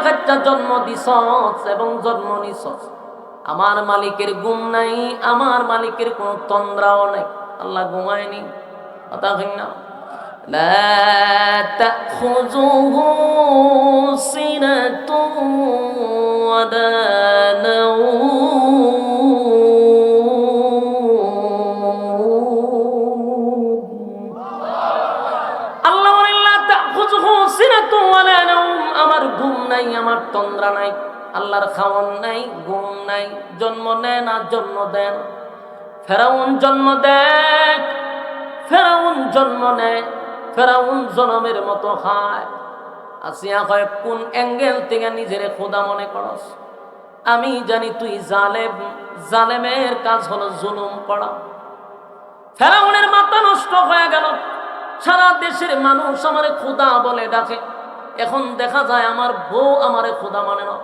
খাচ্চা খাচ্চা জন্ম দিছস এবং জন্ম নিছস। আমার মালিকের ঘুম নাই, আমার মালিকের কোনো তন্দ্রাও নাই। আল্লাহ ঘুমায়নি, কথা হয় না। لا تأخذه سنة ولا نوم। আল্লাহ বলেন লা তাখুযুহু সিনাতু ওয়ালা নাওম, আমার ঘুম নাই, আমার তন্দ্রা নাই। আল্লাহর খাওয়ান নাই, ঘুম নাই, জন্ম নেয় না, জন্ম দেন। ফেরাউন জন্ম দেয়, ফেরাউন জন্ম নেয়, ফেরাউন জনমের মতো খায়। আসিয়া কয় কোন অ্যাঙ্গেল থেকে নিজের খোদা মনে করস? আমি জানি তুই জালেম, জালেমের কাজ হলো জুলুম করা। ফেরাউনের মাথা নষ্ট হয়ে গেল। সারা দেশের মানুষ আমারে খোদা বলে ডাকে। এখন দেখা যায় আমার বউ আমারে খোদা মানে না।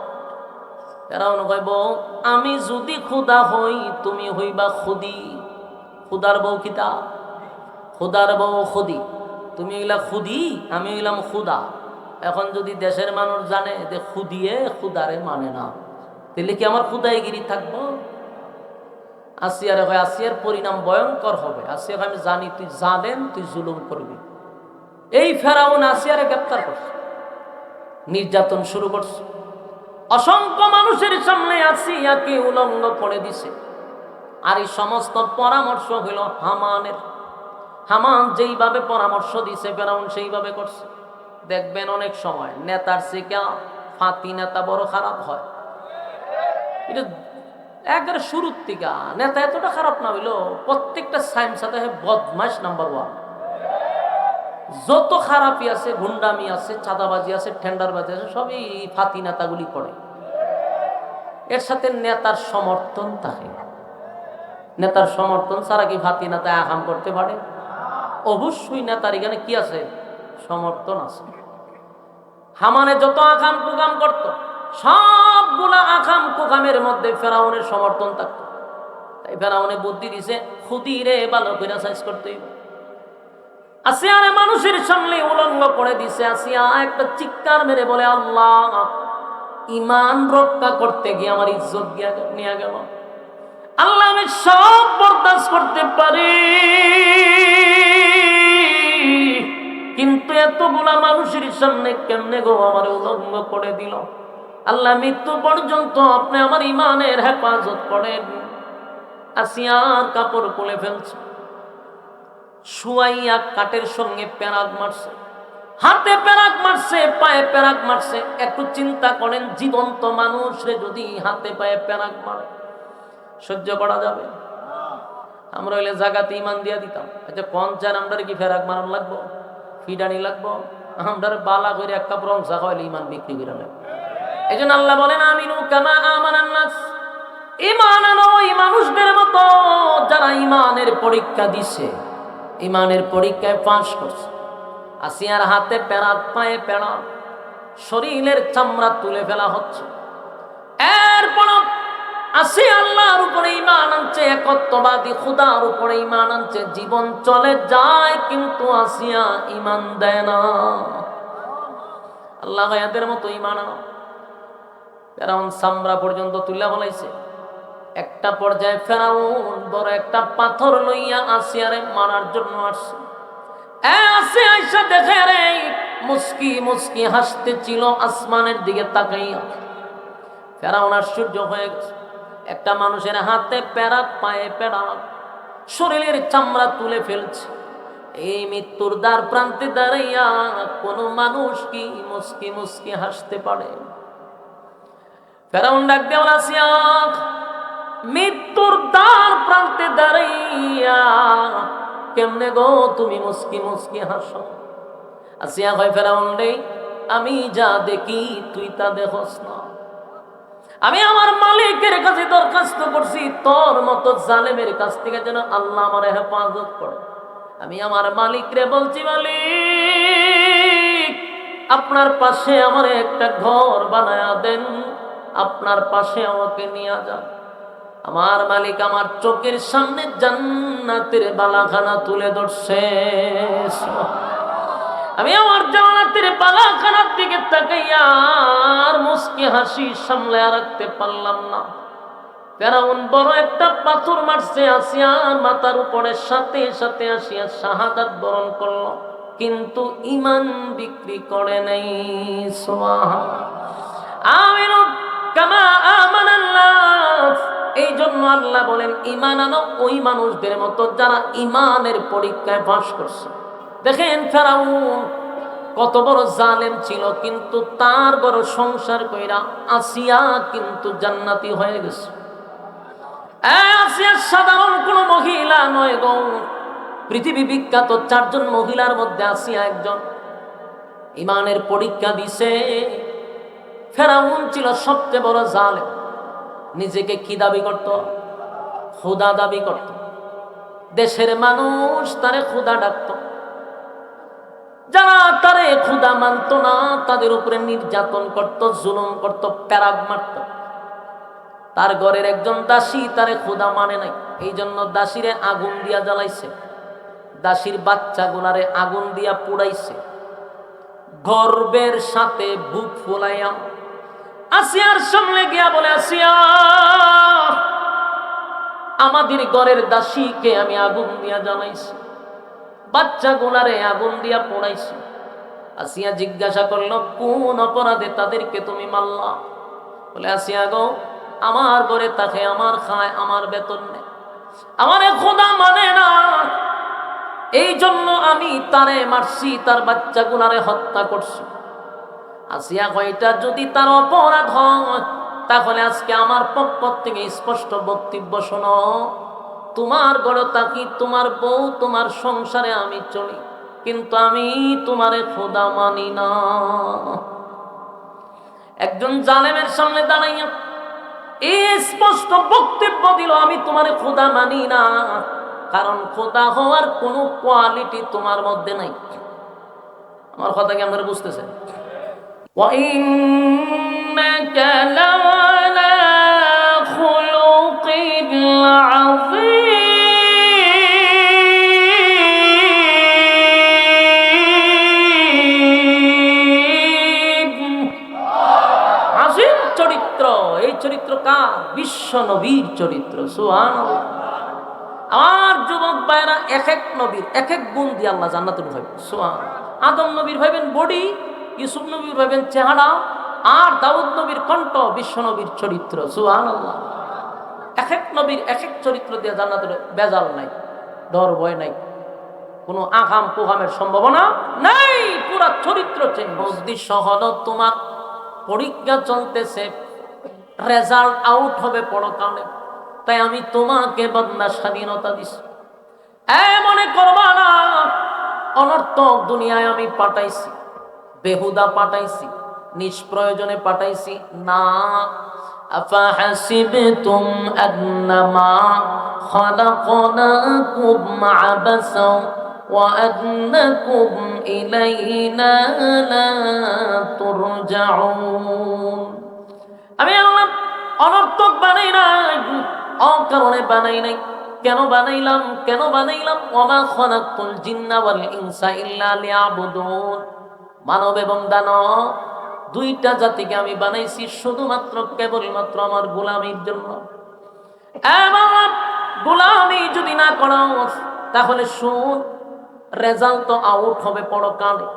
ফেরাউন কয় বউ, আমি যদি খোদা হই তুমি হইবা খুদি। খুদার বউ কিতা? খুদার বউ খুদি। তুমি হইলা খুদি, আমি হইলাম খুদা। এখন যদি দেশের মানুষ জানে যে খুদিয়ে খুদারে মানে না, তাহলে কি আমার খুদাইগিরি থাকবো? আসিয়ারে হয়, আসিয়ার পরিণাম ভয়ঙ্কর হবে। আসিয়া আমি জানি তুই জানেন, তুই জুলুম করবি। এই ফেরাউন আসিয়ারে গ্রেফতার করছে, নির্যাতন শুরু করছে। অসংখ্য মানুষের সামনে আসিয়াকে উলঙ্গ করে দিছে। আর এই সমস্ত পরামর্শ হইল হামানের। হামান যেইভাবে পরামর্শ দিছে ফেরাউন সেইভাবে করছে। দেখবেন অনেক সময় নেতার চেয়ে ফাঁতি নেতা বড় খারাপ হয়। এটা একবারে শুরুর থেকে নেতা এতটা খারাপ না হইলো, প্রত্যেকটা সাইম সাথে বদমাইশ নাম্বার 1। যত খারাপই আছে, গুন্ডামি আছে, চাঁদাবাজি আছে, টেন্ডারবাজি আছে, সবই ফাঁতি নেতাগুলি করে। এর সাথে নেতার সমর্থন থাকে। নেতার সমর্থন ছাড়া কি ফাঁতি নেতা আকাম করতে পারে? অবশ্যই নেতার এখানে কি আছে? সমর্থন আছে। হামানে যত আকাম কুকাম করত, সবগুলা আকাম কুকামের মধ্যে ফেরাউনের সমর্থন থাকত। তাই ফেরাউনে বুদ্ধি দিছে খুদিরে ভালো করে সাইজ করতে হইব। আসিয়ারে মানুষের সামনে উলঙ্গ করে দিছে। আসিয়া একটা চিৎকার মেরে বলে আল্লাহ, ইমান রক্ষা করতে গিয়ে আমার ইজ্জত নিয়ে গেল। আল্লাহ আমি সব বরদাস্ত করতে পারি, কিন্তু এতগুলা মানুষের সামনে কেমনে গো আমার উলঙ্গ করে দিল। আল্লাহ মৃত্যু পর্যন্ত আপনি আমার ইমানের হেফাজত করেন। আসিয়ার কাপড় খুলে ফেলছে, শুয়াইয়া কাঠের সঙ্গে পেরাক মারছে, হাতে পেরাক মারছে, পায়ে পেরাক মারছে। একটু চিন্তা করেন, জীবন্ত মানুষরে যদি হাতে পায়ে পেরাক মারে সহ্য করা যাবে? আমরা হইলে জাগাতে ইমান দিয়া দিতাম। আচ্ছা কোন চান আমরা কি ফেরাক মারান লাগবো, ফিডানি লাগবো? আমরা বালা করে একটা প্রংসা খাওয়াইলে ইমান বিক্রি করে নেব। এই জন্য আল্লাহ বলেন আমিনু কামা আমানান নাস, ইমান আনো ওই মানুষদের মতো যারা ইমানের পরীক্ষা দিছে, ইমানের পরীক্ষায় পাস করছে। আসিয়ার হাতে পেরাক, পায়ে পেরাক, শরীরের চামড়া তুলে ফেলা হচ্ছে। এরপর আসিয়া আল্লাহর উপরে ঈমান আনছে, একত্ববাদী খুদার উপরে ঈমান আনছে। জীবন চলে যায় কিন্তু আসিয়া ঈমান দেয় না। আল্লাহ এদের মতো ঈমান আনো। ফেরাউন চামড়া পর্যন্ত তুলে ফেলাইছে। একটা পর্যায়ে ফেরাউন বড় একটা পাথর লইয়া আসিয়ারে মারার জন্য আসছে। আসে আইসা দেখে রে মুস্কি মুস্কি হাসতেছিল আসমানের দিকে তাকাইয়া। ফেরাউন আশ্চর্য হয়ে গেছে। একটা মানুষের হাতে পেরাক, পায়ে পেরাক, শরীরের চামড়া তুলে ফেলছে। এই মৃত্যুর দ্বার প্রান্তে দাঁড়াইয়া কোন মানুষ কি মুস্কি মুস্কি হাসতে পারে? ফেরাউন ডাক দেওয়া আসিয়া, মৃত্যুর দ্বার প্রান্তে দাঁড়াইয়া কেমনে গো তুমি মুস্কি মুস্কি হাসো? আসিয়া কয় ফেরাউন রে, আমি যা দেখি তুই তা দেখোস না। আমি আমার মালিকের কাছে দরখাস্ত করছি তোর মতো জালেমের কাছ থেকে যেন আল্লাহ আমার হেফাজত করে। আমি আমার মালিকরে বলছি, মালিক আপনার পাশে আমার একটা ঘর বানায়া দেন, আপনার পাশে আমাকে নিয়ে যান। আমার মালিক আমার চোখের সামনে জান্নাতের বালাখানা তুলে ধরছে। আমি আমার জান্নাতের বালাখানার দিকে তাকাইয়া আর মুস্কি হাসি সামলে রাখতে পারলাম না। ফেরাউন বড় একটা পাথর মারছে আসিয়ার মাথার উপরে, সাথে সাথে আসিয়া শাহাদাত বরণ করলো, কিন্তু ঈমান বিক্রি করে নাই। সুবহানাল্লাহ। আমিনু কামা আমানান নাস। এই জন্য আল্লাহ বলেন ঈমান আনো ওই মানুষদের মতো যারা ঈমানের পরীক্ষায় পাস করছে। দেখেন ফেরাউন কত বড় জালেম ছিল, কিন্তু তার বড় সংসার কইরা আসিয়া কিন্তু জান্নাতি হয়ে গেছে। আসিয়া সাধারণ কোন মহিলা নয় গো, পৃথিবী বিখ্যাত 4 জন মহিলার মধ্যে আসিয়া একজন। ঈমানের পরীক্ষা দিছে। ফেরাউন ছিল সবচেয়ে বড় জালেম। নিজেকে কি দাবি করত? খোদা দাবি করত। দেশের মানুষ তারে খোদা ডাকত। যারা তারে খোদা মানত না তাদের উপরে নির্যাতন করত, জুলুম করত, প্যারাগ মারত। তার ঘরের একজন দাসী তারে খোদা মানে নাই, এই জন্য দাসীরে আগুন দিয়া জ্বালাইছে, দাসীর বাচ্চাগুলারে আগুন দিয়া পুড়াইছে। গর্বের সাথে বুক ফুলাইয়া আসিয়ার সামনে গিয়া বলে, আসিয়া, আমাদের ঘরের দাসীকে আমি আগুন দিয়া জ্বালাইছি, বাচ্চাগুলারে আগুন দিয়া পোড়াইছি। আসিয়া জিজ্ঞাসা করলো, কোন অপরাধে তাদেরকে তুমি মারলা? বলে, আসিয়া গো, আমার ঘরে থাকে, আমার খায়, আমার বেতন নেই, আমারে খোদা মানে না, এই জন্য আমি তারে মারছি, তার বাচ্চাগুলারে হত্যা করছি। আসিয়া কয়টা যদি তার অপরাধ হয় তাহলে আজকে আমার পক্ষ থেকে স্পষ্ট বক্তব্য শোনো, তোমার ঘরে থাকি, তোমার বউ, তোমার সংসারে আমি চলি, কিন্তু আমি তোমারে খোদা মানি না। একজন জালেমের সামনে দাঁড়াইয়া এই স্পষ্ট বক্তব্য দিল, আমি তোমারে খোদা মানি না, কারণ খোদা হওয়ার কোনো কোয়ালিটি তোমার মধ্যে নাই। আমার কথা কি আপনারা বুঝতেছেন? وَإِنَّكَ لَعَلَى خُلُقٍ عَظِيمٍ। আজিম চরিত্র। এই চরিত্র কার? বিশ্ব নবীর চরিত্র। সুবহানাল্লাহ। আমার যুবক ভাইরা, এক এক নবীর এক এক গুণ দিয়ে আল্লাহ জান্নাতে ঢুকাইবেন। সুবহানাল্লাহ। আদম নবীর ভাইবেন বডি, ইউসুফ নবীর ভাইবেন চেহারা, আর দাউদ নবীর কণ্ঠ, বিশ্ব নবীর চরিত্র। সুবহানাল্লাহ। এক এক নবীর এক এক চরিত্র দিয়ে জান্নাতের বেজাল নাই, ডর ভয় নাই, কোনো আগাম পোগামের সম্ভাবনা নাই, পুরা চরিত্র চেঞ্জ। উদ্দেশ্য হলো তোমার পরীক্ষা চলতেছে, রেজাল্ট আউট হবে পরকালে, তাই আমি তোমাকে বান্দা স্বাধীনতা দিছি। মনে করবা না অনর্থক দুনিয়ায় আমি পাঠাইছি, বেহুদা পাঠাইছি, নিষ্প্রয়োজনে পাঠাইছি না। আফাহাসিবতুম আন্নামা খালাকনাকুম আবাসা ওয়া আন্নাকুম ইলাইনা লা তুরজাউন। আমি আল্লাহ অনর্থক বানাই নাই, অকারণে বানাই নাই। কেন বানাইলাম? ওয়ামা খালাকতুল জিন্না ওয়াল ইনসা ইল্লা লিয়াবুদুন। মানব এবং দানব দুইটা জাতিকে আমি বানাইছি শুধুমাত্র কেবলমাত্র আমার গোলামির জন্য। গোলামি যদি না করো তাহলে শুন, রেজাল্ট তো আউট হবে পরকালে।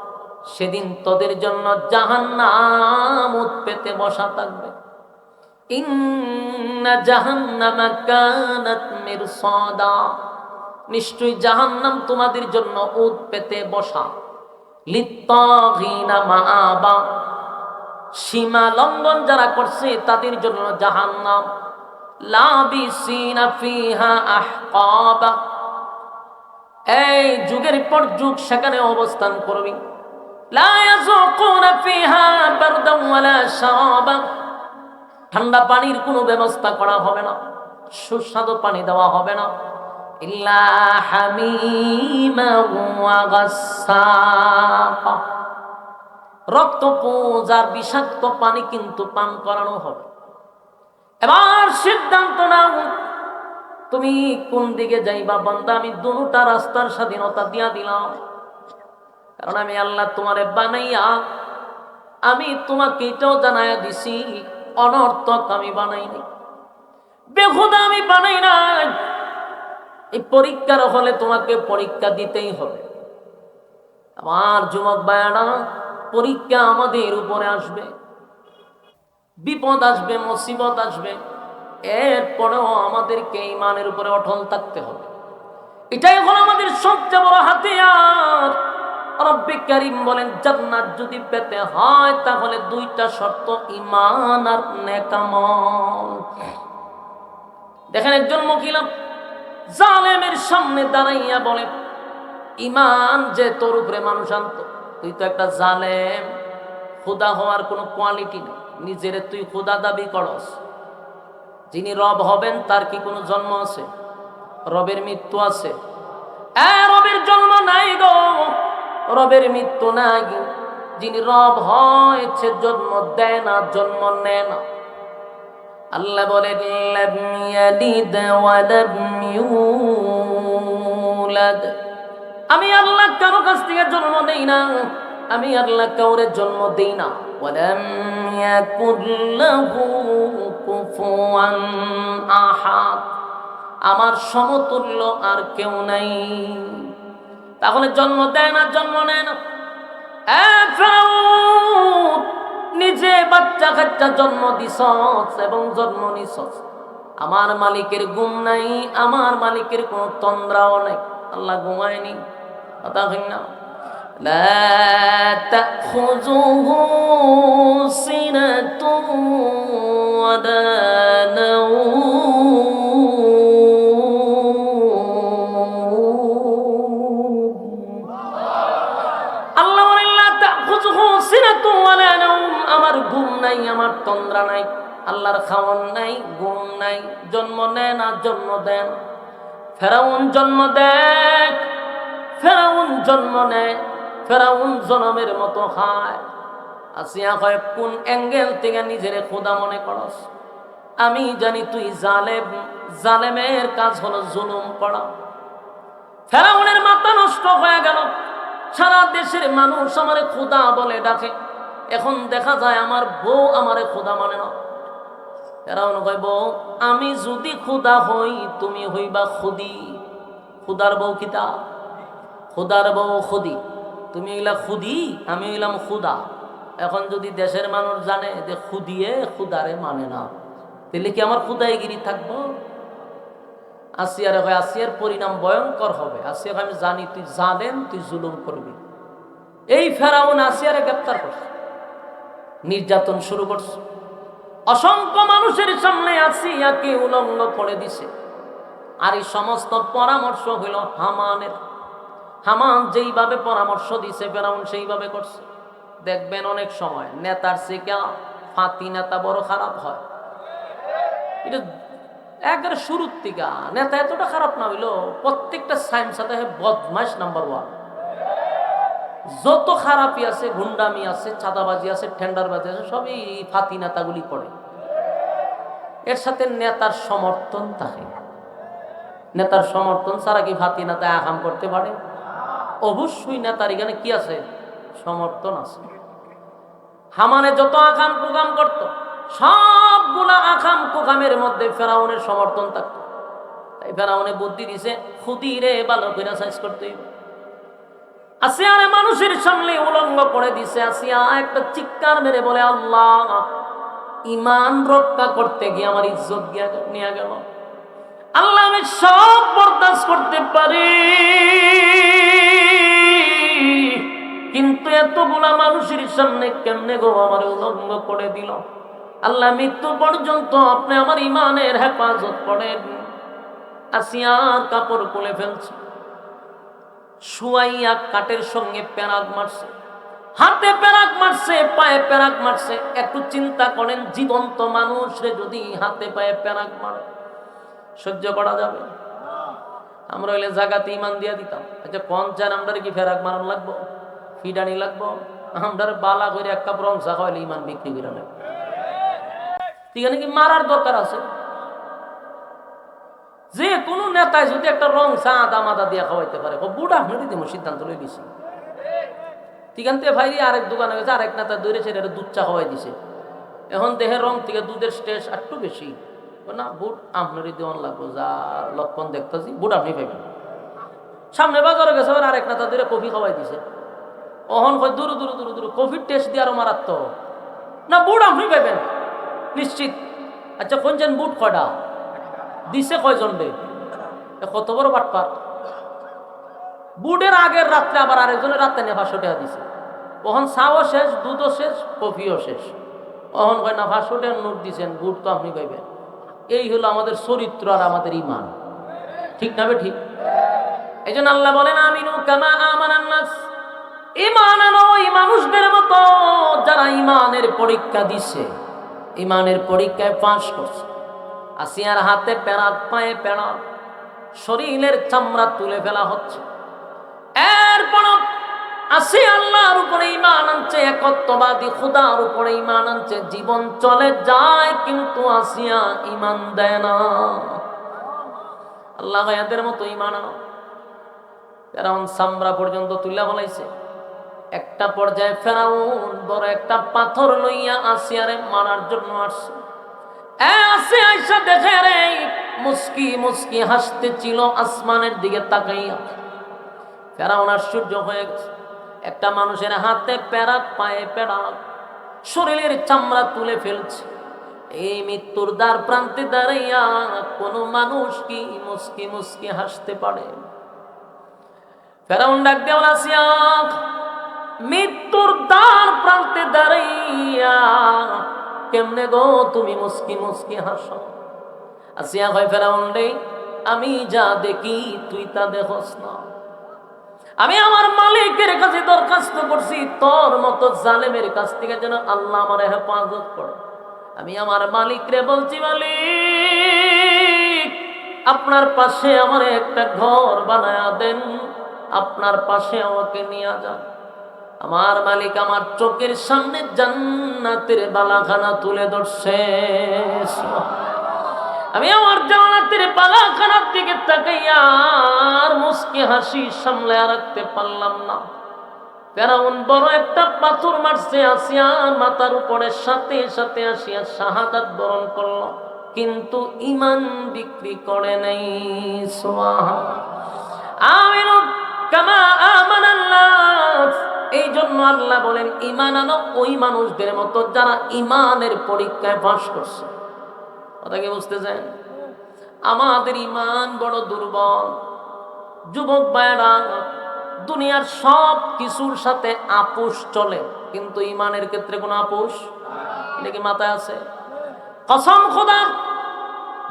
সেদিন তোদের জন্য জাহান্নাম উৎপেতে বসা থাকবে। ইন্না জাহান্নামা কানাত মিরসাদা। নিশ্চয়ই জাহান্নাম তোমাদের জন্য উৎপেতে বসা। লিত্তাগিনা মাআবা। সীমা লঙ্ঘন যারা করছে তাদের জন্য জাহান্নাম। লাবিসিনা ফিহা আহকাবা। এই যুগের পর যুগ সেখানে অবস্থান করবি। লা ইয়াযুকুনা ফিহা বারদান ওয়ালা শারাবা। ঠান্ডা পানির কোনো ব্যবস্থা করা হবে না, সুস্বাদু পানি দেওয়া হবে না। ইল্লা হামিমা ওয়া গাসসাকা। রক্তপুঞ্জ আর বিষাক্ত পানি কিন্তু পান করানো হবে। এবার সিদ্ধান্ত নাও তুমি কোন দিকে যাইবা। বান্দা, আমি দুটা রাস্তার স্বাধীনতা দিয়া দিলাম, কারণ আমি আল্লাহ তোমারে বানাইয়া আমি তোমাকে এটাও জানাইয়া দিছি, অনর্থক আমি বানাইনি, বেহুদা আমি বানাই নাই। এই পরীক্ষার হলে তোমাকে পরীক্ষা দিতেই হবে। আমার যুবক ভাইয়ারা, পরীক্ষা আমাদের উপরে আসবে, বিপদ আসবে, মুসিবত আসবে, এরপরেও আমাদেরকে ঈমানের উপরে অটল থাকতে হবে। এটাই হলো আমাদের সবচেয়ে বড় হাতিয়ার। রব্বে কারীম বলেন, জান্নাত যদি পেতে হয় তাহলে দুইটা শর্ত, ঈমান আর নেক আমল। দেখেন, একজন মহিলা জালেমের সামনে দাঁড়াইয়া বলে, ঈমান যে তোর উপরে মানুষ আনতো, তুই তো একটা জালেম, খোদা হওয়ার কোনো কোয়ালিটি নেই, নিজেরে তুই খোদা দাবি করস। যিনি রব হবেন তার কি কোনো জন্ম আছে? রবের মৃত্যু আছে? রবের জন্ম নাই গো, রবের মৃত্যু নাই। যিনি রব হয় সে জন্ম দেয় না, জন্ম নেয় না। আল্লাহ বলেন, লাম ইয়ালিদ ওয়া লাম ইউলাদ। আমি আল্লাহ কারো কাছ থেকে জন্ম দেই না, আমি আল্লাহ কাউরে জন্ম দেই না। ওয়ালাম ইয়াকুল লাহু কুফুয়ান আহাদ, আমার সমতুল্য আর কেউ নাই। তাহলে জন্ম দেয় না, জন্ম নেয় না। ফিরআউন নিজে বাচ্চা কাচ্চা জন্ম দিছস এবং জন্ম নিছস, আমার মালিকের ঘুম নাই, আমার মালিকের কোনো তন্দ্রাও নাই। আল্লাহ ঘুমায়নি, কথা হয় না। লা তাখুযুহু সিনাতুন ওয়ালা নাওম। আল্লাহ বলেন, লা তাখুযুহু সিনাতুন ওয়ালা নাওম, আমার ঘুম নাই, আমার তন্দ্রা নাই। আল্লাহর খাওয়ান নাই, ঘুম নাই, জন্ম নেয় না, জন্ম দেন। ফেরাউন জন্ম দেয়, ফেরাউন জন্ম নেয়, ফেরাউন জনমের মতো খায়। আসিয়া কয়, কোন অ্যাঙ্গেল থেকে নিজেরে খোদা মনে করস? আমি জানি তুই জালেম, জালেমের কাজ হলো জুলুম করা। ফেরাউনের মাথা নষ্ট হয়ে গেল। সারা দেশের মানুষ আমারে খোদা বলে ডাকে। এখন দেখা যায় আমার বউ আমারে খোদা মানে না। ফেরাউন কয়, বউ, আমি যদি খোদা হই তুমি হইবা খুদি। খুদার বউ কিতা? খুদার বউ খুদি। তুমি হইলা খুদি, আমি হইলাম খুদা। এখন যদি দেশের মানুষ জানে যে খুদিয়ে খুদারে মানে না, তাহলে কি আমার খুদাইগিরি থাকবো? আসিয়ারে হয়, আসিয়ার পরিণাম ভয়ঙ্কর হবে। আসিয়া, আমি জানি তুই জালেম, তুই জুলুম করবি। এই ফেরাউন আসিয়ারে গ্রেফতার করছে, নির্যাতন শুরু করছে। অসংখ্য মানুষের সামনে আসিয়াকে উলঙ্গ করে দিছে। আর এই সমস্ত পরামর্শ হইল হামানের। হামান যেইভাবে পরামর্শ দিছে ফেরাউন সেইভাবে করছে। দেখবেন অনেক সময় নেতার থেকে ফাঁতি নেতা বড় খারাপ হয়। এটা একবারে শুরুর থেকে নেতা এতটা খারাপ না হইলো, প্রত্যেকটা সাইম সাথে বদমাইশ নাম্বার 1। যত খারাপই আছে, গুন্ডামি আছে, চাঁদাবাজি আছে, টেন্ডারবাজি আছে, সবই ফাঁতি নেতাগুলি করে। এর সাথে নেতার সমর্থন থাকে। নেতার সমর্থন ছাড়া কি ফাঁতি নেতা আকাম করতে পারে? অবশ্যই নেতার এখানে কি আছে? সমর্থন আছে। হামানে যত আকাম কুকাম করত, সবগুলা আকাম কুকামের মধ্যে ফেরাউনের সমর্থন থাকতো। তাই ফেরাউনে বুদ্ধি দিছে, খুদিরে ভালো করে সাইজ করতে হইবে। আসিয়ারে মানুষের সামনে উলঙ্গ করে দিছে। আসিয়া একটা চিৎকার মেরে বলে, আল্লাহ, ঈমান রক্ষা করতে গিয়ে আমার ইজ্জত নিয়ে গেল। আল্লাহ, আমি সব বরদাস্ত করতে পারি, কিন্তু এতগুলা মানুষের সামনে কেমনে গো আমার উলঙ্গ করে দিল? আল্লাহ, মৃত্যু পর্যন্ত আপনি আমার ঈমানের হেফাজত করেন। আসিয়ার কাপড় খুলে ফেলছে, শুয়াইয়া কাঠের সঙ্গে পেরাক মারছে, হাতে পেরাক মারছে, পায়ে পেরাক মারছে। একটু চিন্তা করেন, জীবন্ত মানুষরে যদি হাতে পায়ে পেরাক মারে সহ্য করা যাবে? আমরা হইলে জাগাতে ইমান দিয়া দিতাম। আচ্ছা, কোন চান আমরা কি ফেরাক মারণ লাগবো, ফিডানি লাগবো? আমরা বালা করে এক কাপ রং চা খাওয়াইলে ইমান বিক্রি করে নেব। এখানে কি মারার দরকার আছে? যে কোনো নেতায় যদি একটা রং চা আদা মাদা দিয়ে খাওয়াইতে পারে, ও বুড়া হয়ে দিব সিদ্ধান্ত লই দিছি। ঠিকান থেকে ভাইরি আরেক দোকানে গেছে, আরেক নেতা দৌড়ে ছেড়ে দুধ চা খাওয়াই দিছে। এখন দেহের রং থেকে দুধের স্টেজ একটু বেশি, না বুট আপনারই দেওয়ান লাগবো, যা লক্ষণ দেখতেছি বুট আপনি পাইবেন। সামনে বাজারে গেছে, আরেক নেতা দৌড়ে কফি খাওয়াই দিছে। অহন কয় দূর দূর দূর দূর কফির টেস্ট দিয়ে আরো মারাত্মক, না বুট আপনি পাইবেন নিশ্চিত। আচ্ছা কোনজন বুট কয়টা দিছে, কয়জন রে, কত বড় বাটপার। বুটের আগের রাত্রে আবার আরেকজনের রাত্রে নিয়ে 500 টাকা দিছে। ওহন চাও শেষ, দুধও শেষ, কফিও শেষ। অহন কয় না 500 টাকার নোট দিছেন, বুট তো আপনি পাইবেন। এই হলো আমাদের চরিত্র আর আমাদের ইমান, ঠিক না বে ঠিক? এই জন্য আল্লাহ বলেন আমিনু কামা আমানান নাস, ইমান আনো ওই মানুষদের মতো যারা ইমানের পরীক্ষা দিছে, ইমানের পরীক্ষায় পাস করছে। আসিয়ার হাতে পেরাত, পায়ে পেরাত, শরীরের চামড়া তুলে ফেলা হচ্ছে। এরপর আসি আল্লাহর উপরে ঈমান আনছে, একত্ববাদী খুদার উপরে ঈমান আনছে, জীবন চলে যায় কিন্তু আসিয়া ঈমান দেয় না। আল্লাহ এদের মতো ঈমান আনো। ফেরাউন চামড়া পর্যন্ত তুলে ফলাইছে। একটা পর্যায়ে ফেরাউন বড় একটা পাথর লইয়া আসিয়ারে মারার জন্য আসছে। আসে আইসা দেখে রে মুস্কি মুস্কি হাসতেছিল আসমানের দিকে তাকাইয়া। ফেরাউন আশ্চর্য হয়ে গেছে, একটা মানুষের হাতে পেরাত, পায়ে পেরাত, শরীরের চামড়া তুলে ফেলছে। এই মৃত্যুর দ্বার প্রান্তে দাঁড়াইয়া কোন মানুষ কি মুস্কি মুস্কি হাসতে পারে? ফেরাউন ডাক দেওয়া আসিয়া, মৃত্যুর দ্বার প্রান্তে দাঁড়াইয়া কেমনে গো তুমি মুস্কি মুস্কি হাসো? আসিয়া কয় ফেরাউন রে, আমি যা দেখি তুই তা দেখোস না। আমি আমার মালিকের কাছে দরখাস্ত করছি তোর মতো জালেমের কাছ থেকে যেন আল্লাহ আমার হেফাজত করে। আমি আমার মালিকরে বলছি, মালিক আপনার পাশে আমার একটা ঘর বানায়া দেন, আপনার পাশে আমাকে নিয়ে যান। আমার মালিক আমার চোখের সামনে জান্নাতের বালাখানা তুলে ধরছে। আমি আমার জান্নাতের বালাখানার দিকে তাকাইয়া আর মুস্কি হাসি সামলে রাখতে পারলাম না। ফেরাউন বড় একটা পাথর মারছে আসিয়া মাথার উপরে, সাথে সাথে আসিয়া শাহাদাত বরণ করলো, কিন্তু ঈমান বিক্রি করে নাই। আমিনু কামা আমানান নাস। এই জন্য আল্লাহ বলেন ঈমান আনো ওই মানুষদের মতো যারা ঈমানের পরীক্ষায় পাস করছে। কথা কি বুঝতেছেন? আমাদের ঈমান বড় দুর্বল। যুবক ভাইরা, দুনিয়ার সব কিছুর সাথে আপোষ চলে, কিন্তু ঈমানের ক্ষেত্রে কোনো আপোষ নাকি মাথায় আছে? কসম খোদার,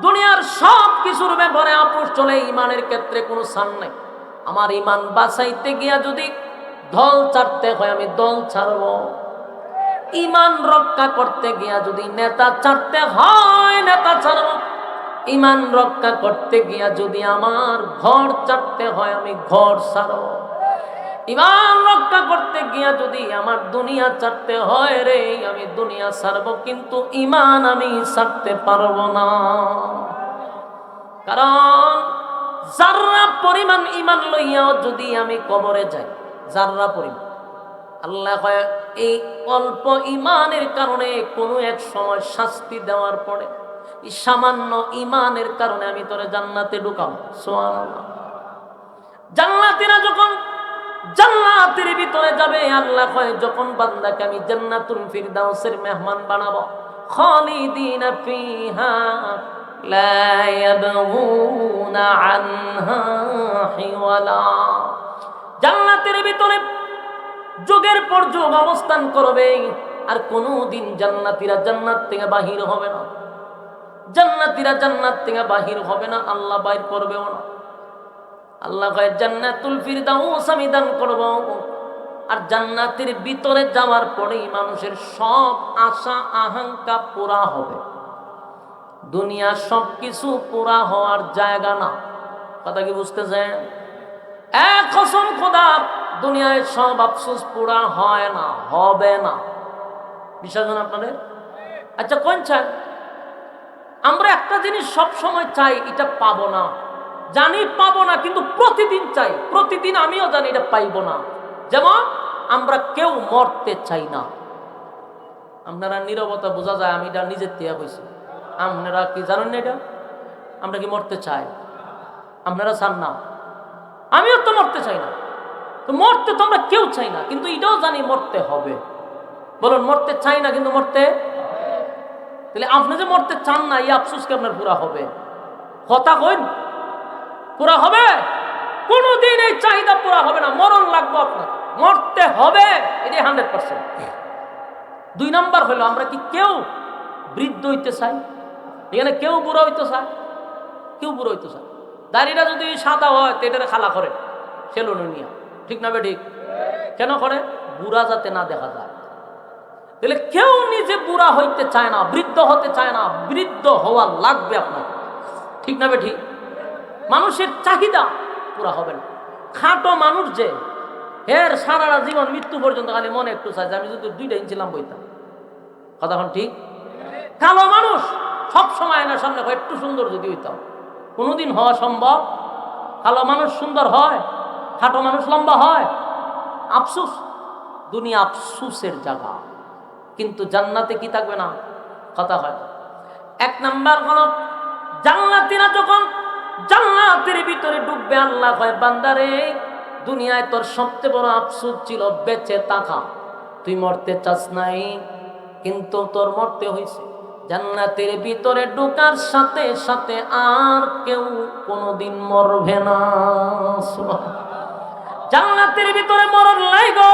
দুনিয়ার সব কিছুর ব্যাপারে আপোষ চলে, ঈমানের ক্ষেত্রে কোনো ছাড় নাই। আমার ঈমান বাঁচাইতে গিয়া যদি দল ছাড়তে হয় আমি দল ছাড়ব। ঈমান রক্ষা করতে গিয়া যদি নেতা ছাড়তে হয় নেতা ছাড়ব। ঈমান রক্ষা করতে গিয়া যদি আমার ঘর ছাড়তে হয় আমি ঘর ছাড়ব। ঈমান রক্ষা করতে গিয়া যদি আমার দুনিয়া ছাড়তে হয় রে আমি দুনিয়া ছাড়ব, কিন্তু ঈমান আমি ছাড়তে পারবো না। কারণ যাররা পরিমাণ ঈমান লইয়াও যদি আমি কবরে যাই, যাররা পরিমাণ, আল্লাহ কয় এই অল্প ঈমানের কারণে কোনো এক সময় শাস্তি দেওয়ার পরে এই সামান্য ঈমানের কারণে আমি তোরে জান্নাতে ঢুকাবো। সুবহানাল্লাহ। জান্নাতীরা যখন জান্নাতের ভিতরে যাবে, আল্লাহ কয় যখন বান্দাকে আমি জান্নাতুল ফিরদাউসের মেহমান বানাবো, খালিদিনা ফিহা লা ইয়াবগুনা আনহা হিওয়ালা। জান্নাতের ভিতরে যুগের পর যুগ অবস্থান করবে, আর কোনদিন জান্নাতীরা জান্নাত থেকে বাহির হবে না। জান্নাতীরা জান্নাত থেকে বাহির হবে না, আল্লাহ বাইর করবেও না। আল্লাহ কয় জান্নাতুল ফিরদাউস আমি দান করব। আর জান্নাতের ভিতরে যাওয়ার পরেই মানুষের সব আশা আকাঙ্ক্ষা পুরা হবে। দুনিয়া সব কিছু পুরা হওয়ার জায়গা না। কথা কি বুঝতেছেন? এক কসম খোদার, দুনিয়ায় সব আফসোস পুরা হয় না, হবে না। বিশ্বাস না আপনাদের? আচ্ছা কোন চাই? আমরা একটা জিনিস সব সময় চাই, এটা পাবো না, জানি পাবো না, কিন্তু প্রতিদিন চাই। প্রতিদিন আমিও জানি এটা পাইবো না। যেমন আমরা কেউ মরতে চাই না। আপনারা নীরবতা বোঝা যায়, আমি এটা নিজের থেকে কইছি। আপনারা কি জানেন না এটা? আমরা কি মরতে চাই? আপনারা চান না, আমিও তো মরতে চাই না। তো মরতে তো আমরা কেউ চাই না, কিন্তু এটাও জানি মরতে হবে। বলুন, মরতে চাই না কিন্তু মরতে, তাহলে আপনি যে মরতে চান না এই আফসোস কি আপনার পুরা হবে? কথা কইন, পুরা হবে? কোনোদিন এই চাহিদা পুরা হবে না। মরণ লাগবে আপনার, মরতে হবে, এটাই 100%। 2 নাম্বার হলো, আমরা কি কেউ বৃদ্ধ হইতে চাই? এখানে কেউ বুড়ো হইতে চায়? কেউ বুড়ো হইতে চায়? দাড়িটা যদি সাদা হয় তো এটারে খালা করে সেলুনে নিয়ে, ঠিক না ঠিক? কেন করে? বুড়া যাতে না দেখা যায়। তাহলে কেউ নিজে বুড়া হইতে চায় না, বৃদ্ধ হতে চায় না। বৃদ্ধ হওয়া লাগবে আপনার, ঠিক না ঠিক? মানুষের চাহিদা পুরা হবে না। খাটো মানুষ যে, এর সারাটা জীবন মৃত্যু পর্যন্ত খালি মনে একটু চায় যে আমি যদি 2টা ইঞ্চিলাম বইতাম। কথা এখন ঠিক? কালো মানুষ সব সময় আয়নার সামনে একটু সুন্দর যদি হইতাম। কোনোদিন হওয়া সম্ভব? কালো মানুষ সুন্দর হয়, খাটো মানুষ লম্বা হয়। আফসুস, দুনিয়া আফসুসের জায়গা। কিন্তু জান্নাতে কি থাকবে না? কথা হয়। 1 নাম্বার হলো, জান্নাতীরা যখন জান্নাতের ভিতরে ঢুকবে, আল্লাহ কয়, বান্দারে দুনিয়ায় তোর সবচেয়ে বড় আফসোস ছিল বেঁচে থাকা। তুই মরতে চাস নাই, কিন্তু তোর মরতে হয়েছে। জান্নাতের ভিতরে ঢোকার সাথে সাথে আর কেউ কোনোদিন মরবে না। জান্নাতের ভিতরে মরণ নাই গো,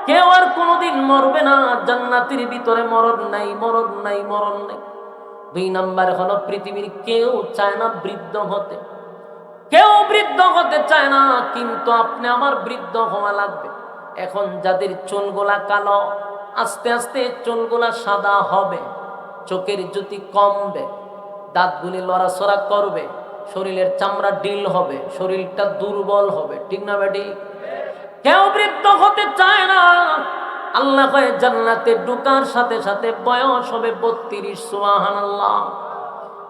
কেউ আর কোনোদিন মরবে না। জান্নাতের ভিতরে মরণ নাই, মরণ নাই, মরণ নাই। 2 নাম্বার হলো, পৃথিবীর কেউ চায় না বৃদ্ধ হতে, কেউ বৃদ্ধ হতে চায় না, কিন্তু আপনি আমার বৃদ্ধ হওয়া লাগবে। এখন যাদের চুলগুলা কালো, আস্তে আস্তে চুলগুলা সাদা হবে, চোখের জ্যোতি কমবে, দাঁতগুলি লড়াচড়া করবে, শরীরের চামড়া ডিল হবে, শরীরটা দুর্বল হবে, ঠিক না বেটি? কেউ বৃদ্ধ হতে চায় না। আল্লাহ কয়, জান্নাতে ঢোকার সাথে সাথে বয়স হবে 32। সুবহানাল্লাহ।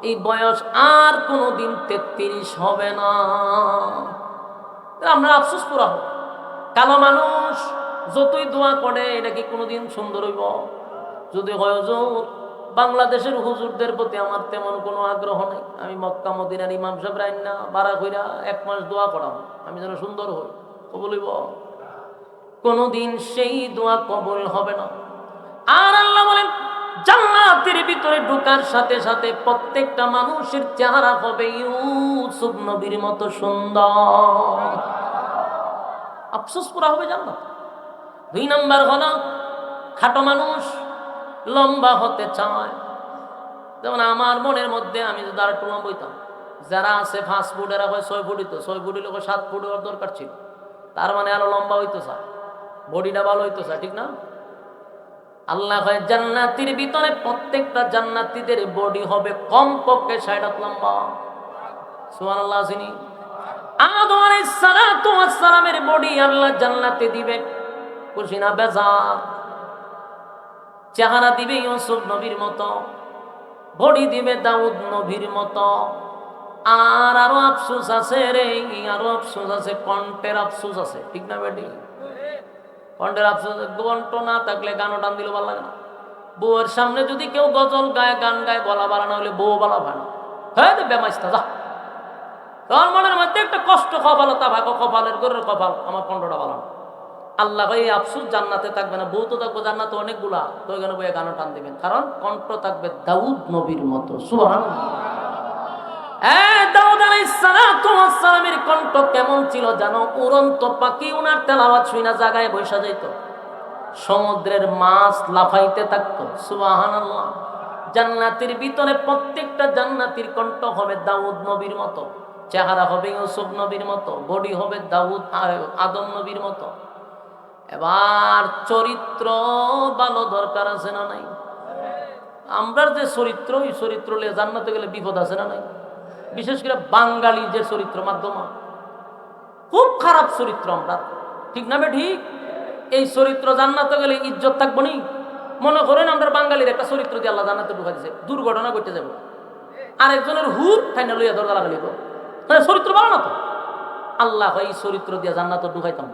এই বয়স আর কোনোদিন 33 হবে না। আমরা আফসোস পুরা হব। কালো মানুষ যতই দোয়া করে, এটা কি কোনোদিন সুন্দর হইব? যদি হয়, হুজুর বাংলাদেশের হুজুরদের প্রতি আমার তেমন কোনো আগ্রহ নেই, আমি মক্কা মদিনার ইমাম সাহেব রাইনা বাড়া কইরা 1 মাস দোয়া করাম আমি যেন সুন্দর হই, কবুল হইব? কোনোদিন সেই দোয়া কবুল হবে না। আর আল্লাহ বলেন, জান্নাতের ভিতরে ঢোকার সাথে সাথে প্রত্যেকটা মানুষের চেহারা হবে ইউসুফ নবীর মতো সুন্দর। আফসোস পুরা হবে জান্নাত। 2 নাম্বার হলো, খাটো মানুষ লম্বা হতে চায়। যেমন আমার মনের মধ্যে আমি যদি আর একটু লম্বা হইতাম, যারা আছে 5 ফুট, এরা হয় 6 ফুট হইতো, 6 ফুট হইলে 7 ফুট হওয়ার দরকার ছিল। তার মানে আরো লম্বা হইতো চায়, বডিটা ভালো হইতো চায়, ঠিক না? আল্লাহ হয়, জান্নাতের ভিতরে প্রত্যেকটা জান্নাতীদের বডি হবে কমপক্ষে 60 হাত লম্বা। সুবহানাল্লাহ। আসেনি? আদম আলাইহিস সালাতু ওয়াস সালামের বডি আল্লাহ জান্নাতে দিবে, খুশি না বেজার? চেহারা দিবে ইউসুফ নবীর মতো, বডি দিবে দাউদ নবীর মতো। আর আরো আফসোস আছে রে, আরো আফসোস আছে, কণ্ঠের আফসোস আছে, ঠিক না বেটি? কণ্ঠের আফসোস, কণ্ঠ না থাকলে গানও টান দিলে ভালো লাগে না। বউয়ের সামনে যদি কেউ গজল গায়, গান গায়, গলা বাড়ানো হলে বউ বলা ভাই না, হ্যাঁ বেমাইস্তা যা। তোর মনের মধ্যে একটা কষ্ট, কপালতা ভাগো, কপালের গরের কপাল, আমার কণ্ঠটা ভালো না। আল্লাহ ভাই আফসোস জান্নাতে থাকবে না, বউ তো থাকবে জান্নাতে অনেকগুলা, তো ওইখানে বইয়ে গানও টান দিবেন, কারণ কণ্ঠ থাকবে দাউদ নবীর মতো। সুবহানাল্লাহ। দাউদ আলাইহিস সালাতু ওয়াস সালামের কণ্ঠ কেমন ছিল জানো? উড়ন্ত পাখি উনার তেলাওয়াত শুনা জায়গায় বসে যাইত, সমুদ্রের মাছ লাফাইতে থাকতো। সুবহানাল্লাহ। জান্নাতের ভিতরে প্রত্যেকটা জান্নাতীর কণ্ঠ হবে দাউদ নবীর মতো, চেহারা হবে ইউসুফ নবীর মতো, বডি হবে দাউদ আদম নবীর মতো। এবার চরিত্র ভালো দরকার আছে না নাই? আমরার যে চরিত্র, এই চরিত্র নিয়ে জান্নাতে গেলে বিপদ আছে না নাই? বিশেষ করে বাঙালি যে চরিত্র, মাধ্যমা খুব খারাপ চরিত্র আমরা, ঠিক না ঠিক? এই চরিত্র জান্নাতে গেলে ইজ্জত থাকবো নি? মনে করেন আমরা বাঙালির একটা চরিত্র দিয়ে আল্লাহ জান্নাতে ঢুকা দিছে, দুর্ঘটনা করতে যাবো, আরেকজনের হুর ঠাইনা লইয়া দরজা লাগালিব, চরিত্র ভালো না তো। আল্লাহ এই চরিত্র দিয়ে জান্নাতে ঢুকাইতাম,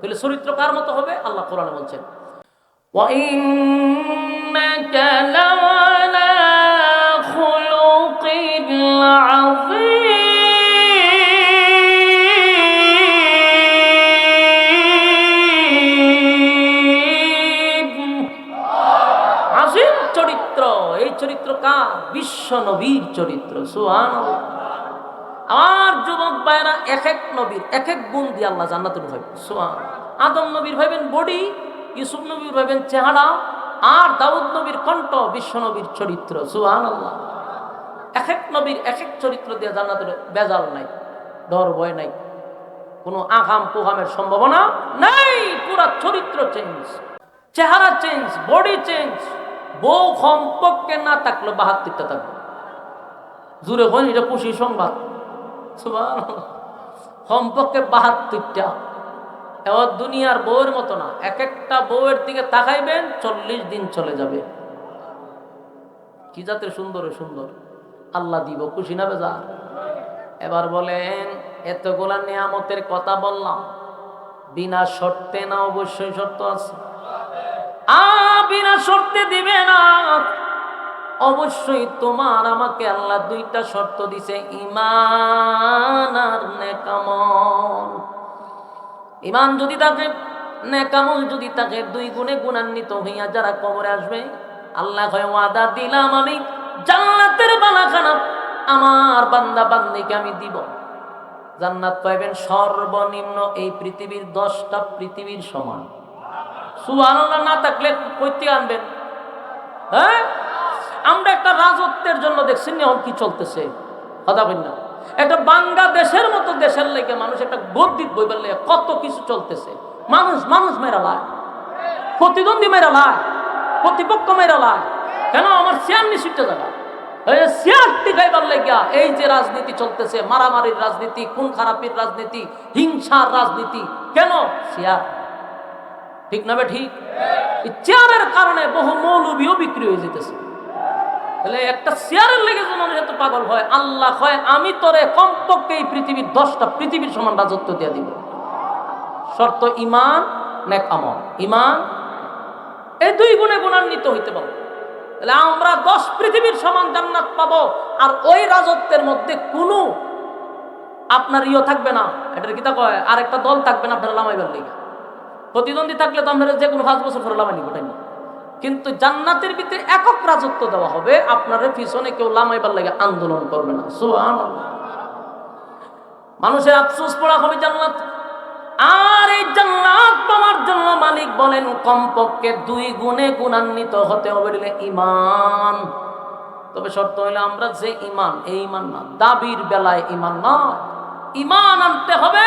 তাহলে চরিত্র কার মতো হবে? আল্লাহ কোরআনে বলছেন, وَإِنَّكَ لَعَلَى خُلُقٍ عَظِيمٍ। আজিম চরিত্র, এই চরিত্র কার? বিশ্ব নবীর চরিত্র। সুবহানাল্লাহ। আর যুবক ভাইরা, এক এক নবীর এক এক গুণ দিয়ে আল্লাহ জান্নাতে ঢুকাবে। সুবহানাল্লাহ। আদম নবীর ভাবেন বডি, ইউসুফ নবীর ভাবেন চেহারা, আর দাউদ নবীর কণ্ঠ, বিশ্ব নবীর চরিত্র। সুবহানাল্লাহ। এক এক নবীর এক এক চরিত্র দিয়ে জান্নাতের বেজাল নাই, ডর ভয় নাই, কোনো আগাম কুগামের সম্ভাবনা নাই। পুরা চরিত্র চেঞ্জ, চেহারা চেঞ্জ, বডি চেঞ্জ। বউ কমপক্ষে না থাকলো ৭২টা থাকবে। জুড়ে হন, এটা খুশি সংবাদ। কমপক্ষে ৭২টা। এবার দুনিয়ার বউয়ের মতো না, এক একটা বউয়ের দিকে তাকাইবেন ৪০ দিন চলে যাবে। কি জাতের সুন্দর সুন্দর আল্লাহ দিব, খুশি না বেজার? এবার বলেন, এতগুলা নিয়ামতের কথা বললাম, বিনা শর্তে না? অবশ্যই শর্ত আছে। বিনা শর্তে দিবে না। অবশ্যই তোমার আমাকে আল্লাহ ২টা শর্ত দিছে, ঈমান আর নেকামল। ঈমান যদি থাকে, নেকামল যদি থাকে, ২ গুণে গুণান্বিত হইয়া যারা কবরে আসবে, আল্লাহ কয় ওয়াদা দিলাম আমি জান্নাতের বালাখানা আমার বান্দা বান্দিকে আমি দিব। জান্নাত পাইবেন সর্বনিম্ন এই পৃথিবীর 10টা পৃথিবীর সমান। সুবহানাল্লাহ। না থাকলে কইতে আনবেন? হ্যাঁ, আমরা একটা রাজত্বের জন্য দেখছি এখন কি চলতেছে, কথা বল না। একটা বাংলাদেশের মতো দেশের লেগে মানুষ একটা গদ্দিত বইবার লেগে কত কিছু চলতেছে। মানুষ মেরা লায়, প্রতিদ্বন্দ্বী মেরা লায়, প্রতিপক্ষ মেরা লায়। কেন? আমার চেয়ার নিশ্চিত জায়গা চেয়ার টিকাইবার লেগিয়া এই যে রাজনীতি চলতেছে, মারামারির রাজনীতি, খুন খারাপির রাজনীতি, হিংসার রাজনীতি। কেন? চেয়ার। ঠিক না বে ঠিক? চেয়ারের কারণে বহু মৌলবীও বিক্রি হয়ে যেতেছে। তাহলে একটা চেয়ারের লেগে যে মানুষ এত পাগল হয়, আল্লাহ হয় আমি তোরে কমপক্ষে এই পৃথিবীর 10টা পৃথিবীর সমান রাজত্ব দিয়ে দিব। শর্ত ঈমান, নেকামল। ঈমান, এই 2 গুণে গুণান্বিত হইতে পারবো। তাহলে আমরা 10 পৃথিবীর সমান জান্নাত পাবো। আর ওই রাজত্বের মধ্যে কোনো আপনার থাকবে না, এটার কি তা কয়, আর একটা দল থাকবে না আপনারা লামাইবার লেগে। প্রতিদ্বন্দ্বী থাকলে তো আপনারা যে কোনো 5 বছর পরে লামাইনি গোটাইনি। কিন্তু জান্নাতের ভিতরে একক রাজত্ব দেওয়া হবে, আপনার পিছনে কেউ লামাইবার লাগে আন্দোলন করবে না। সুবহানাল্লাহ। মানুষের আফসোস পড়া হবে জান্নাত। আর এই জান্নাত পাওয়ার জন্য মালিক বলেন কমপক্ষে 2 গুণে গুণান্বিত হতে হবে ঈমান। তবে শর্ত হইলে আমরা যে ঈমান, এই ঈমান না, দাবির বেলায় ঈমান নয়। ঈমান আনতে হবে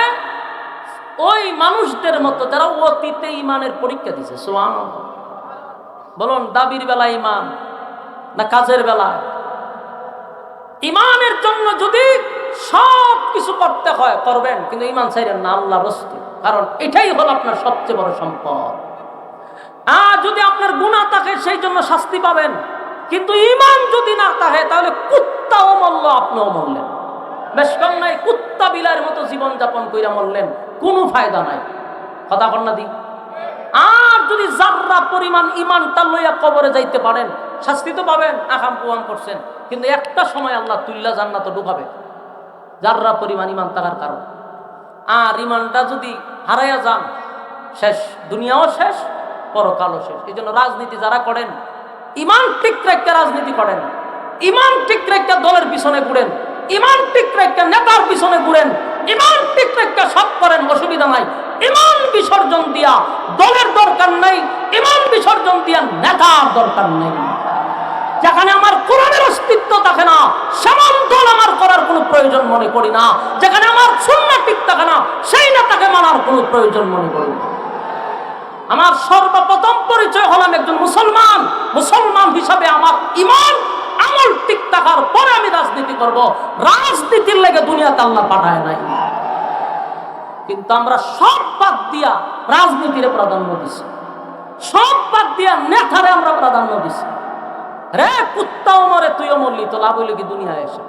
ওই মানুষদের মতো যারা অতীতে ঈমানের পরীক্ষা দিয়েছে। সুবহানাল্লাহ। বলুন, দাবির বেলায় ঈমান না কাজের বেলায়? ঈমানের জন্য যদি সব কিছু করতে হয় করবেন, কিন্তু ঈমান ছাইরেন না আল্লাহর রাস্তায়, কারণ এটাই হলো আপনার সবচেয়ে বড় সম্পদ। আর যদি আপনার গুনাহ থাকে সেই জন্য শাস্তি পাবেন, কিন্তু ঈমান যদি না থাকে তাহলে কুত্তাও মরল, আপনিও মরলেন। বেশ কম নাই, কুত্তা বিলার মতো জীবন যাপন কইরা মরলেন, কোনো ফায়দা নাই। কথা বল না দি। আর যদি জাররা পরিমাণ ঈমানটা লইয়া কবরে যাইতে পারেন, শাস্তি তো পাবেন, আকাম কুয়াম করছেন, কিন্তু একটা সময় আল্লাহ তুল্লা জান্নাতে ঢুকাবে জাররা পরিমাণ ঈমান থাকার কারণ। আর ঈমানটা যদি হারাইয়া যান, শেষ, দুনিয়াও শেষ, পরকালও শেষ। এই জন্য রাজনীতি যারা করেন, ঈমান ঠিক রেখে রাজনীতি করেন, ঈমান ঠিক রেখে দলের পিছনে ঘুরেন, ঈমান ঠিক রেখে নেতার পিছনে ঘুরেন, ঈমান ঠিক রেখে সব করেন, অসুবিধা নাই। ঈমান বিসর্জন দিয়া দলের দরকার নেই, ঈমান বিসর্জন দিয়া নেতার দরকার নেই। যেখানে আমার কোরআনের অস্তিত্ব থাকে না, সেমন দল আমার করার কোনো প্রয়োজন মনে করি না। যেখানে আমার সুন্নাহ ঠিক থাকে না, সেই নেতাকে মানার কোনো প্রয়োজন মনে করি না। আমার সর্বপ্রথম পরিচয় হলাম একজন মুসলমান। মুসলমান হিসাবে আমার ঈমান আমল ঠিক থাকার পরে আমি রাজনীতি করব। রাজনীতির লেগে দুনিয়াতে আল্লাহ পাঠায় নাই। কিন্তু আমরা সব বাদ দিয়া রাজনীতিরে প্রাধান্য দিছি, সব বাদ দিয়া নেতারে আমরা প্রাধান্য দিছি। রে কুত্তাও মরে, তুইও মরলি, তো লাভ হইল কি দুনিয়ায় এসে?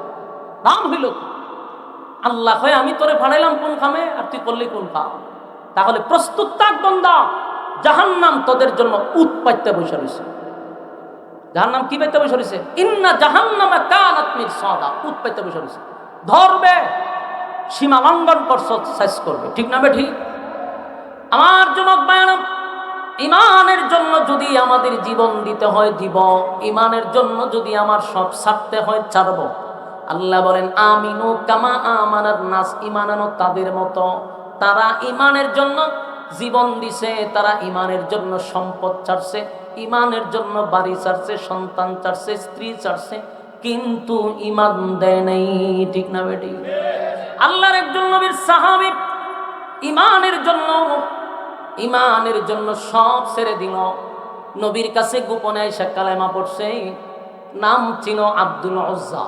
দাম হইল কি? আল্লাহ হয় আমি তোরে ফাড়াইলাম কোন খামে, আর তুই করলি কোন কাম? তাহলে প্রস্তুত থাক বান্দা, জাহান্নাম তোদের জন্য উত পাইতে বসে রয়েছে। জাহান্নাম কি পাইতে বসে রয়েছে? ইন্না জাহান্নামা কানাত মিরসাদা, উত পাইতে বসে রয়েছে। ধরবে, সীমা লঙ্ঘন করছ, শেষ করবে। ঠিক না বে ঠিক? আমার যুবক ভাইরা, ইমানের জন্য যদি আমাদের জীবন দিতে হয় দিব, ইমানের জন্য যদি আমার সব ছাড়তে হয় ছাড়ব। আল্লাহ বলেন আমিনু কামা আমানান নাস, ইমান আনো তাদের মতো, তারা ইমানের জন্য জীবন দিছে, তারা ইমানের জন্য সম্পদ ছাড়ছে, ইমানের জন্য বাড়ি ছাড়ছে, সন্তান ছাড়ছে, স্ত্রী ছাড়ছে, কিন্তু ইমান দেয় নাই। ঠিক না বেটি? আল্লাহর একজন নবীর সাহাবী ইমানের জন্য সব ছেড়ে দিল। নবীর কাছে গোপনে এসে কালেমা পড়ছে। নাম ছিল আব্দুল উজ্জা।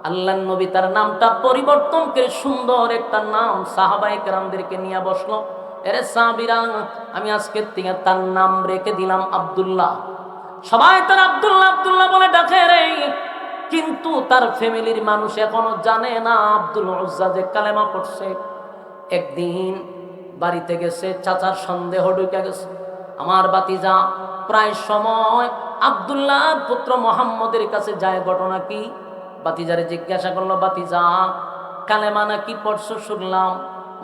আল্লাহর নবী তার নামটা পরিবর্তন করে সুন্দর একটা নাম সাহাবায়ে কেরামদেরকে নিয়ে বসলো। এরে সাহাবীরা, আমি আজকের থেকে তার নাম রেখে দিলাম আব্দুল্লাহ। সবাই তার আব্দুল্লাহ আব্দুল্লাহ বলে ডাকে রে, কিন্তু তার ফ্যামিলির মানুষ এখনো জানে না আব্দুল উজ্জা যে কালেমা পড়ছে। একদিন বাড়িতে গেছে, চাচার সন্দেহ ঢুকে গেছে। আমার বাতিজা প্রায় সময় আব্দুল্লাহ পুত্র মোহাম্মদের কাছে যায়। ঘটনা কি? বাতিজারে জিজ্ঞাসা করলো, বাতিজা কালেমা নাকি পড়ছো শুনলাম,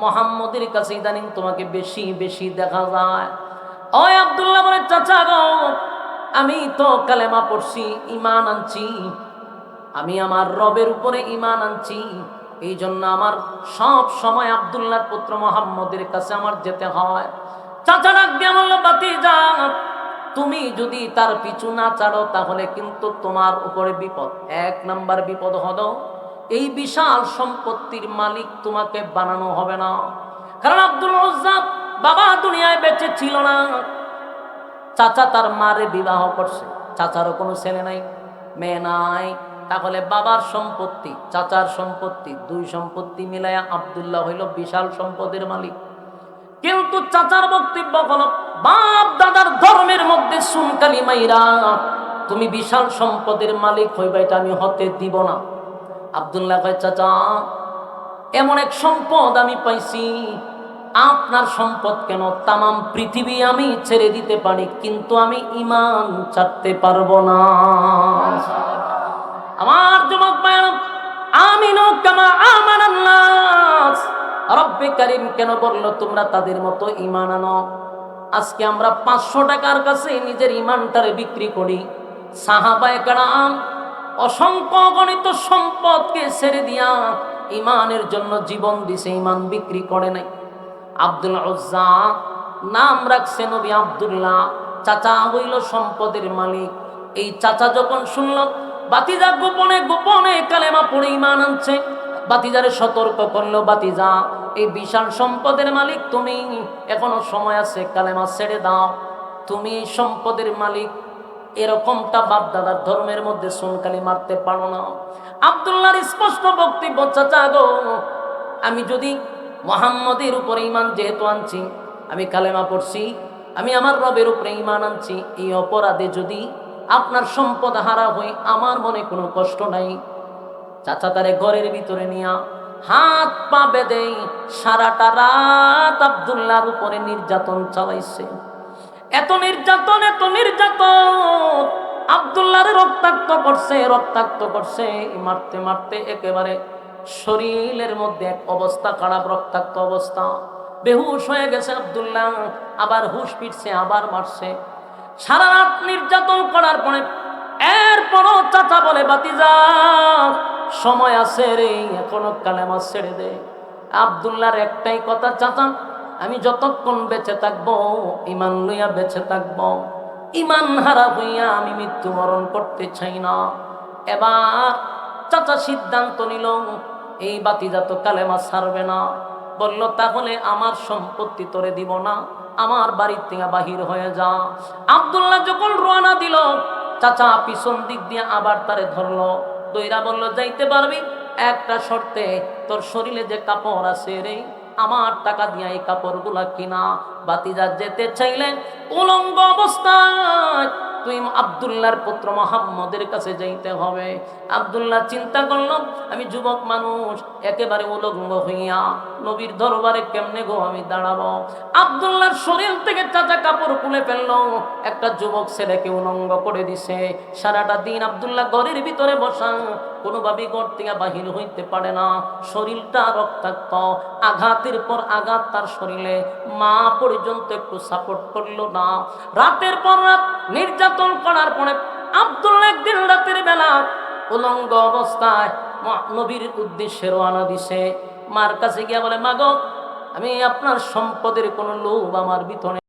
মোহাম্মদের কাছে ইদানিং তোমাকে বেশি বেশি দেখা যায়। ওই আব্দুল্লাহ বলে, চাচা গো, আমি তো কালেমা পড়ছি, ঈমান আনছি, আমি আমার রবের উপরে ঈমান আনছি, এই জন্য আমার সব সময় আব্দুল্লাহর পুত্র মোহাম্মদের কাছে আমার যেতে হয়। চাচা ডাক দিয়ে বলল, বাতিজা তুমি যদি তার পিছু না ছাড়ো তাহলে কিন্তু তোমার উপরে বিপদ। এক নাম্বার বিপদ হলো এই বিশাল সম্পত্তির মালিক তোমাকে বানানো হবে না। কারণ আব্দুল উজ্জা বাবা দুনিয়ায় বেঁচে ছিল না, চাচা তার মারে বিবাহ করছে, চাচারও কোনো ছেলে নাই, মেয়ে নাই। তাহলে বাবার সম্পত্তি, চাচার সম্পত্তি, দুই সম্পত্তি মিলাইয়া আব্দুল্লাহ হইল বিশাল সম্পদের মালিক। কিন্তু চাচার বক্তব্য হলো, বাপ দাদার ধর্মের মধ্যে সুনকালি মাইরা তুমি বিশাল সম্পদের মালিক হইবা, এটা আমি হতে দিব না। আব্দুল্লাহ কয়, চাচা এমন এক সম্পদ আমি পাইছি, আপনার সম্পদ কেন, তামাম পৃথিবী আমি ছেড়ে দিতে পারি, কিন্তু আমি ঈমান ছাড়তে পারবো না। আমার যুবক ভাইরা, আমিনু কামা আমানান নাস, রব্বে কারীম কেন বললো তোমরা তাদের মতো ঈমান আনো? আজকে আমরা 500 টাকার কাছে নিজের ঈমানটারে বিক্রি করি। সাহাবায়ে কেরাম অসংখ্য গণিত সম্পদকে ছেড়ে দিয়া ঈমানের জন্য জীবন দিছে, ঈমান বিক্রি করে নাই। আব্দুল উজ্জা নাম রাখছে নবী আব্দুল্লাহ, চাচা হইল সম্পদের মালিক। এই চাচা যখন শুনল বাতিজা গোপনে গোপনে কালেমা পড়ে ঈমান আনছে, বাতিজারে সতর্ক করলো, বাতিজা এই বিশাল সম্পদের মালিক তুমি, এখনো সময় আছে, কালেমা ছেড়ে দাও, তুমি এই সম্পদের মালিক। এরকমটা বাপ দাদার ধর্মের মধ্যে সুনকালি মারতে পারো না। আব্দুল্লাহর স্পষ্ট বক্তব্য, চাচা গো, আমি যদি মুহাম্মদের উপরে ঈমান যেহেতু আনছি, আমি কালেমা পড়ছি, আমি আমার রবের উপরে ঈমান আনছি, এই অপরাধে যদি আপনার সম্পদ হারা হই আমার মনে কোনো কষ্ট নাই। চাচা তারে ঘরের ভিতরে নিয়া হাত পা বেঁধে সারাটা রাত আব্দুল্লাহর উপরে নির্যাতন চালাইছে। এত নির্যাতন আব্দুল্লাহরে রক্তাক্ত করছে, মারতে মারতে একেবারে শরীরের মধ্যে এক অবস্থা খারাপ, রক্তাক্ত অবস্থা, বেহুশ হয়ে গেছে আব্দুল্লাহ। আবার হুশ ফিরছে, আবার মারছে। সারা রাত নির্যাতন করার পরে এরপরও চাচা বলে, বাতিজা সময় আছে রে, এখনো কালেমা ছেড়ে দে। আব্দুল্লাহর একটাই কথা, চাচা আমি যতক্ষণ বেঁচে থাকবো ঈমান লইয়া বেঁচে থাকবো, ঈমান হারা হইয়া আমি মৃত্যুবরণ করতে চাই না। এবার চাচা সিদ্ধান্ত নিল এই বাতিজা তো কালেমা ছাড়বে না। বলল, তাহলে আমার সম্পত্তি তোরে দিব না, আমার বাড়ির থেকে বাহির হয়ে যা। আব্দুল্লাহ যখন রওনা দিল, চাচা পিছন দিক দিয়ে আবার তারে ধরলো, দইরা বলল, যাইতে পারবি একটা শর্তে, তোর শরীরে যে কাপড় আছে রে, আমার টাকা দিয়ে এই কাপড়গুলা কিনা। বাতিজা যেতে চাইলে উলঙ্গ অবস্থায় তুই আব্দুল্লাহর পুত্র মুহাম্মদের কাছে যাইতে হবে। আব্দুল্লাহ চিন্তা করল, আমি যুবক মানুষ, একেবারে উলঙ্গ হইয়া নবীর দরবারে কেমনে গো আমি দাঁড়াবো? আব্দুল্লাহর শরীর থেকে চাচা কাপড় খুলে ফেললো, একটা যুবক ছেলেকে উলঙ্গ করে দিছে। সারাটা দিন আব্দুল্লাহ ঘরের ভিতরে বসা, কোনোভাবেই ঘর থেকে বাহির হইতে পারে না, শরীরটা রক্তাক্ত, আঘাতের পর আঘাত তার শরীরে, মা পর্যন্ত একটু সাপোর্ট করলো না। রাতের পর রাত নির্যাতন করার পরে আব্দুল্লাহ একদিন রাতের বেলা উলঙ্গ অবস্থায় নবীর উদ্দেশ্যে রওনা দিছে। মার কাছে গিয়া বলে, মা গো, আমি আপনার সম্পদের কোনো লোভ আমার ভিতরে